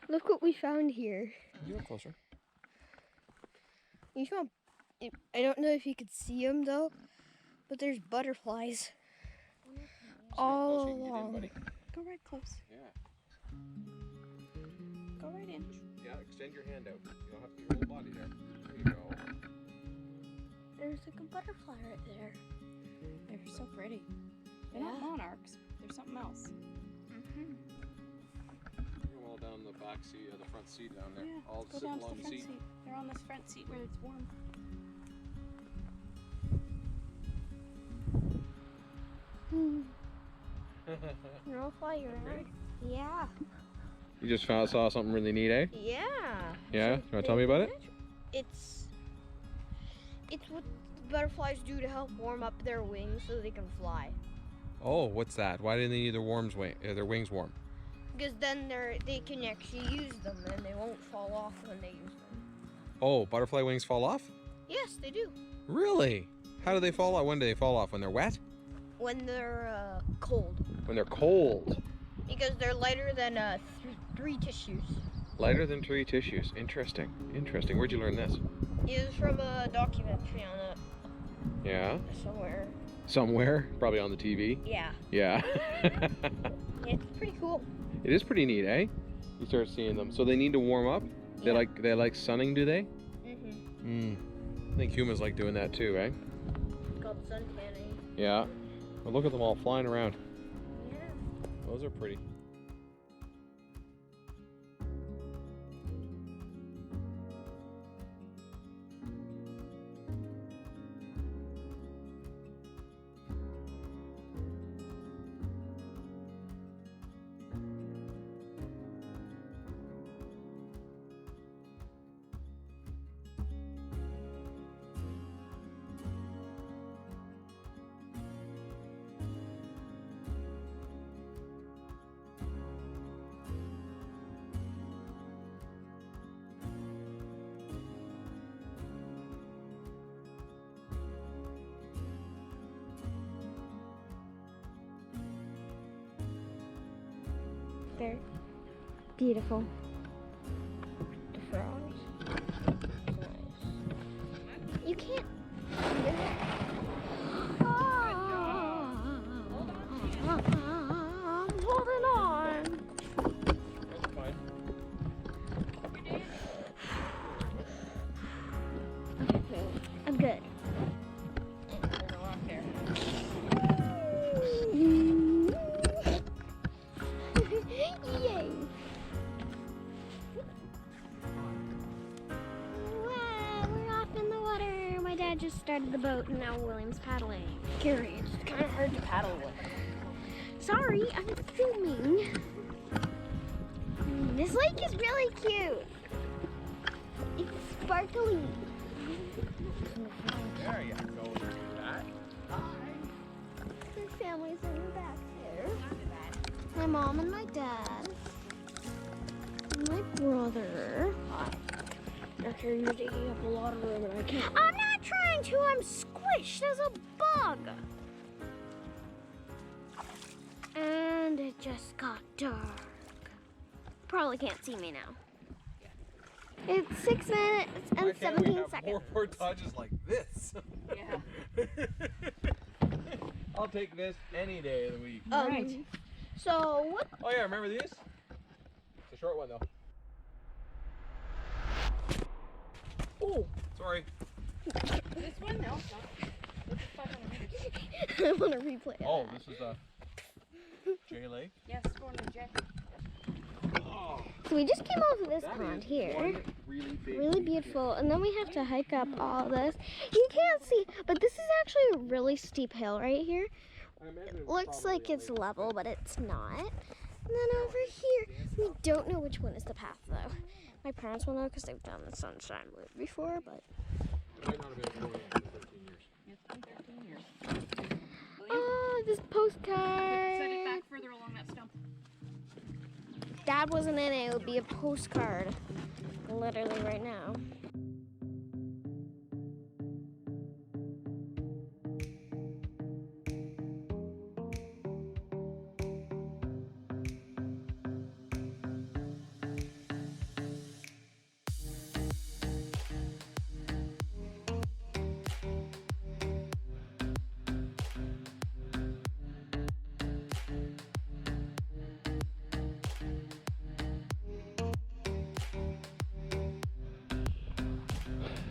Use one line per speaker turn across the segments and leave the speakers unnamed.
Look what we found here.
You're closer.
You found, I don't know if you could see them though, but there's butterflies all along.
Go right close.
Yeah.
Go right in.
Yeah, extend your hand out. You don't have to your whole body there. There you go.
There's like a butterfly right there.
They're so pretty. They're not monarchs. They're something else.
You're well down the back seat, the front seat down there.
Yeah,
All
go
sitting
down to
along
the
the
front
seat.
seat. They're on this front seat where it's warm.
You're all fly around. Yeah.
You just saw something really neat, eh?
Yeah.
Yeah? You want to tell me about it?
It's what the butterflies do to help warm up their wings so they can fly.
Oh, what's that? Why do they need their wings warm?
Because then they can actually use them and they won't fall off when they use them.
Oh, butterfly wings fall off?
Yes, they do.
Really? How do they fall off? When do they fall off? When they're wet?
When they're cold.
When they're cold.
Because they're lighter than three tissues.
Lighter than 3 tissues. Interesting. Interesting. Where'd you learn this?
It was from a documentary on it
Yeah?
somewhere.
Somewhere? Probably on the TV?
Yeah.
Yeah.
It's pretty cool.
It is pretty neat, eh? You start seeing them. So they need to warm up? They
Yeah.
like sunning, do they?
Mm-hmm.
I think humans like doing that too, eh?
It's called sun tanning.
Yeah. Well, look at them all flying around.
Yeah.
Those are pretty.
They're beautiful. The frogs. Nice. You can't. I'm holding on.
That's fine.
I'm good. Yay! Wow, we're off in the water. My dad just started the boat and now William's paddling. Gary, it's kind of hard to paddle with. Sorry, I'm filming. This lake is really cute. It's sparkly.
There you go. Do that.
Their family's in the back there. My mom and my dad. And my brother. Okay, you're taking up a lot of room and I can't. I'm not trying to, I'm squished as a bug. And it just got dark. Probably can't see me now. It's 6 minutes and 17 seconds.
More dodges like this.
Yeah.
I'll take this any day of the week.
Right.
So what?
Oh yeah, remember these? It's a short one though. Oh, sorry.
This one? No, it's not. This is 500 meters.
I want to replay it.
Oh, this is J Lake.
Yes, going to J.
Oh,
So we just came off of this
that
pond
is
here.
one really big.
Really beautiful. And then we have to hike up all this. You can't see, but this is actually a really steep hill right here. It looks like it's level, but it's not. And then over here, we don't know which one is the path though. My parents will know because they've done the Sunshine Loop before, but.
It might not have been 20 in 13 years.
It's been 13 years.
Oh, this postcard.
Set it back further along that stump.
Dad wasn't in it. It would be a postcard. Literally right now.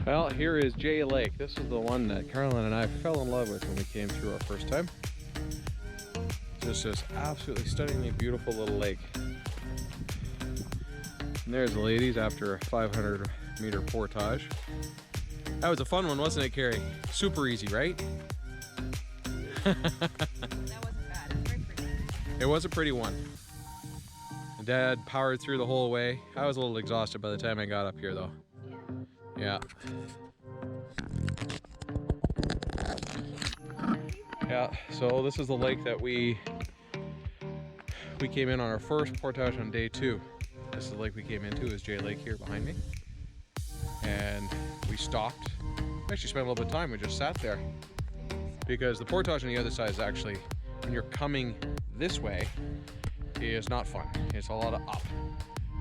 Well, here is Jay Lake. This is the one that Caroline and I fell in love with when we came through our first time. Just this absolutely stunningly beautiful little lake. And there's the ladies after a 500-meter portage. That was a fun one, wasn't it, Carrie? Super easy, right?
That wasn't bad. It was very pretty.
It was a pretty one. Dad powered through the whole way. I was a little exhausted by the time I got up here, though. Yeah. Yeah, so this is the lake that we came in on our first portage on day 2. This is the lake we came into, is Jay Lake here behind me. And we stopped. We actually spent a little bit of time, we just sat there. Because the portage on the other side is actually, when you're coming this way, is not fun. It's a lot of up.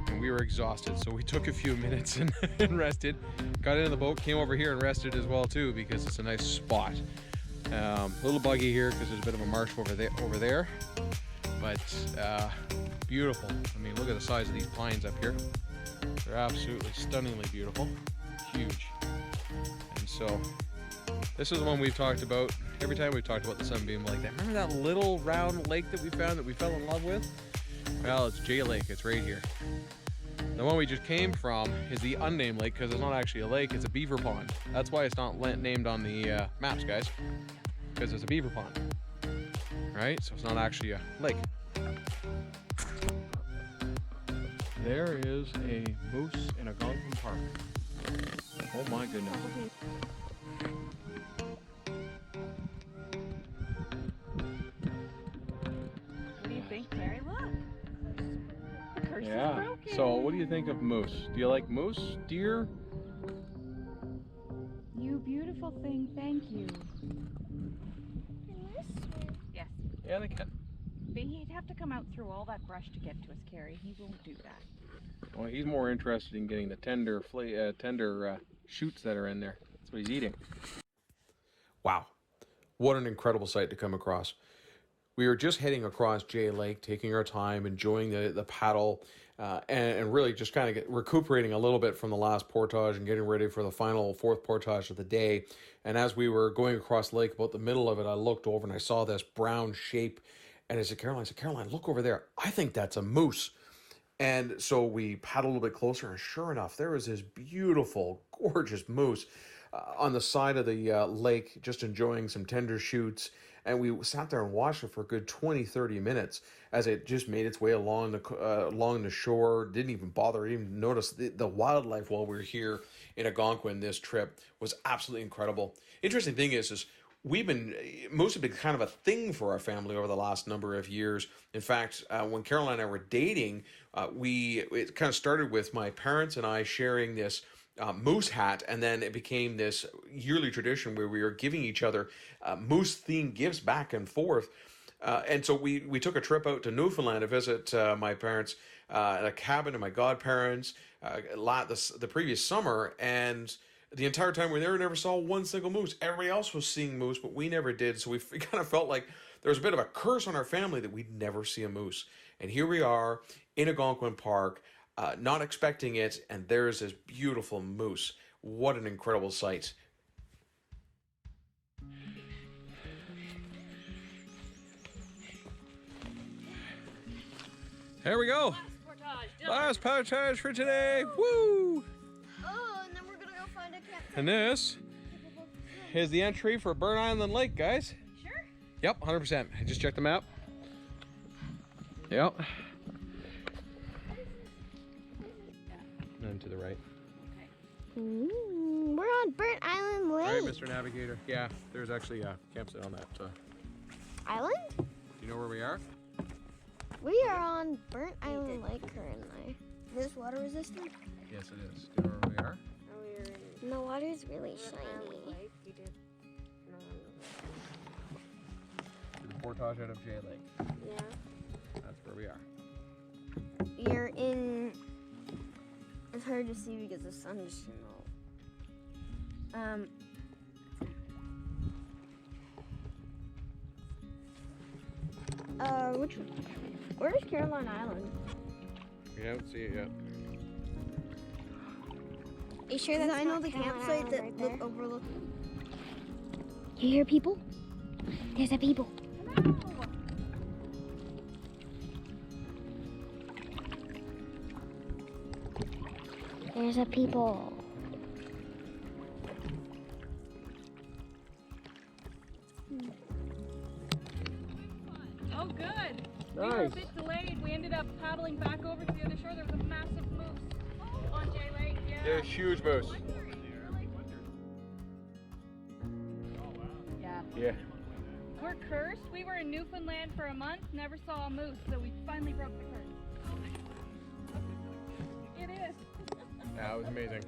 And we were exhausted, so we took a few minutes and rested. Got into the boat, came over here and rested as well too, because it's a nice spot. A little buggy here because there's a bit of a marsh over there. But beautiful. I mean, look at the size of these pines up here. They're absolutely stunningly beautiful. Huge. And so this is the one we've talked about every time we've talked about the Sunbeam Lake. Remember that little round lake that we found that we fell in love with? Well, it's Jay Lake. It's right here. The one we just came from is the unnamed lake because it's not actually a lake, it's a beaver pond. That's why it's not named on the maps, guys, because it's a beaver pond. Right? So it's not actually a lake. There is a moose in Algonquin Park. Oh my goodness.
What do you think, Mary? Look. The curse is
Yeah.
broken.
So what do you think of moose? Do you like moose, deer?
You beautiful thing, thank you. Yes.
Yeah, they can.
But he'd have to come out through all that brush to get to us, Carrie. He won't do that.
Well, he's more interested in getting the tender shoots that are in there. That's what he's eating. Wow. What an incredible sight to come across. We were just heading across Jay Lake, taking our time, enjoying the paddle, and really just kind of recuperating a little bit from the last portage and getting ready for the final 4th portage of the day. And as we were going across the lake, about the middle of it, I looked over and I saw this brown shape. And I said, Caroline, look over there. I think that's a moose. And so we paddled a little bit closer, and sure enough, there was this beautiful, gorgeous moose on the side of the lake, just enjoying some tender shoots. And we sat there and watched it for a good 20-30 minutes as it just made its way along the shore. Didn't even bother, even notice the wildlife while we were here in Algonquin. This trip was absolutely incredible. Interesting thing is moose have been kind of a thing for our family over the last number of years. In fact, when Caroline and I were dating, it kind of started with my parents and I sharing this moose hat, and then it became this yearly tradition where we were giving each other moose-themed gifts back and forth. And so we took a trip out to Newfoundland to visit my parents at a cabin and my godparents the previous summer, and the entire time we were there, we never saw one single moose. Everybody else was seeing moose, but we never did. So we kind of felt like there was a bit of a curse on our family that we'd never see a moose. And here we are in Algonquin Park, not expecting it, and there's this beautiful moose. What an incredible sight. There we go. Last portage for today. Woo!
Oh, and then we're gonna go find a campsite.
And this is the entry for Burnt Island Lake, guys.
Sure?
Yep, 100%. I just checked the map. Yep. And then to the right.
We're on Burnt Island Lake.
All right, Mr. Navigator. Yeah, there's actually a campsite on that.
Island?
Do you know where we are?
We are on Burnt Island Lake currently. Is this water resistant?
Yes, it is. Do you know where we are?
The water's really shiny.
To the portage out of Jay Lake.
Yeah.
That's where we are.
You're in. It's hard to see because the sun's so where's Caroline Island?
We haven't seen it yet.
Are you sure that's
I know
not
the
Caroline
campsite
Island
that
right there?
overlooks.
You hear people? There's a people. There's a people.
Oh, good. We were a bit delayed. We ended up paddling back over to the other shore. There was a massive moose on J Lake. Yeah.
There's huge moose.
Yeah.
Yeah.
We're cursed. We were in Newfoundland for a month, never saw a moose, so we finally broke the curse. It is.
That was amazing.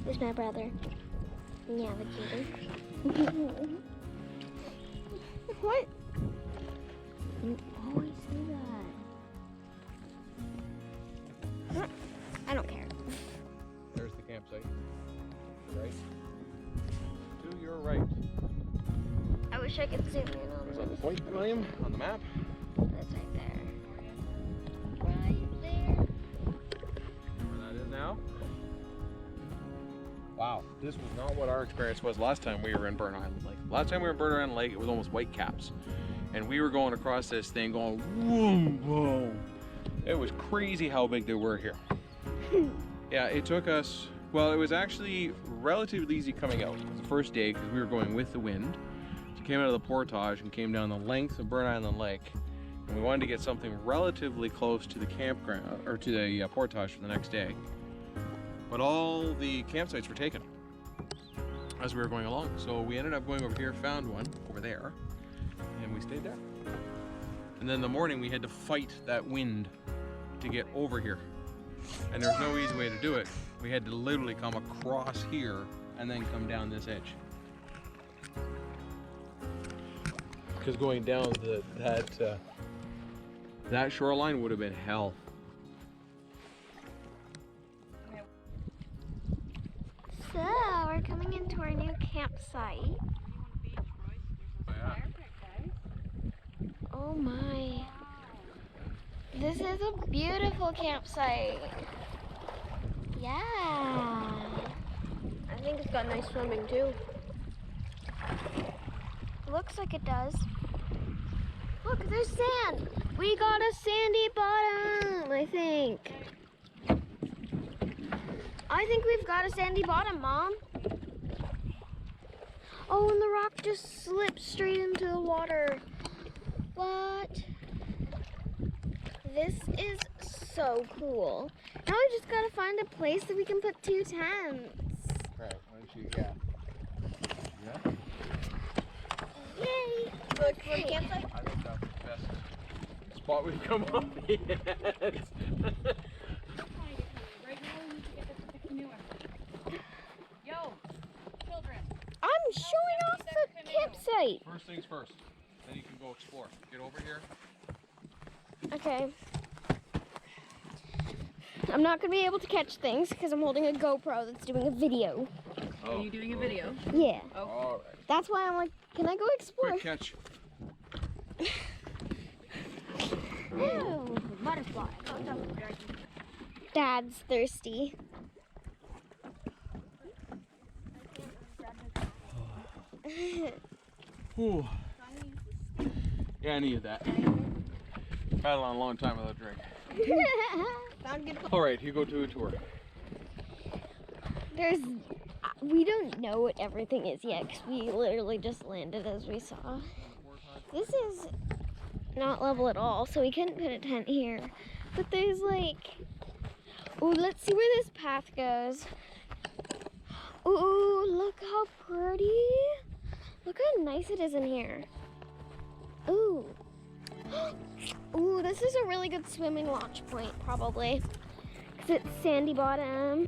There's my brother. Navigating. What? You always do that. I don't care.
There's the campsite. Right. To your right.
I wish I could zoom in
There's
on
a
this.
point, William, on the map.
That's right there. Right there.
Where that is now. Wow, this was not what our experience was last time we were in Burn Island Lake. Last time we were in Burn Island Lake, it was almost white caps. And we were going across this thing going, whoa, whoa. It was crazy how big they were here. Yeah, it took us, well, it was actually relatively easy coming out. It was the first day because we were going with the wind. So we came out of the portage and came down the length of Burn Island Lake. And we wanted to get something relatively close to the campground, or to the portage for the next day. But all the campsites were taken as we were going along. So we ended up going over here, found one over there, and we stayed there. And then in the morning we had to fight that wind to get over here. And there's no easy way to do it. We had to literally come across here and then come down this edge. Because going down that shoreline would have been hell.
So, we're coming into our new campsite. Oh my. This is a beautiful campsite. Yeah.
I think it's got nice swimming too.
Looks like it does. Look, there's sand. We got a sandy bottom, I think. I think we've got a sandy bottom, Mom. Oh, and the rock just slipped straight into the water. What? This is so cool. Now we just gotta find a place that we can put 2 tents.
Right, why don't you, yeah.
Yay!
Look for the campsite.
I think that's the best spot we've come up yet.
Right now we need to get the canoe out. Yo, children.
I'm showing off the campsite.
First things first, then you can go explore. Get over here.
Okay. I'm not gonna be able to catch things because I'm holding a GoPro that's doing a video.
Are you doing a video?
Yeah.
Oh.
All right.
That's why I'm like, can I go explore?
Quick catch.
Ew, butterfly. Dad's thirsty.
Ooh. Yeah, I needed that. Paddled on a long time without a drink. All right, you go to a tour.
We don't know what everything is yet because we literally just landed as we saw. This is not level at all, so we couldn't put a tent here. But there's like, ooh, let's see where this path goes. Ooh, look how pretty. Look how nice it is in here. Ooh. Ooh, this is a really good swimming launch point, probably. Because it's sandy bottom.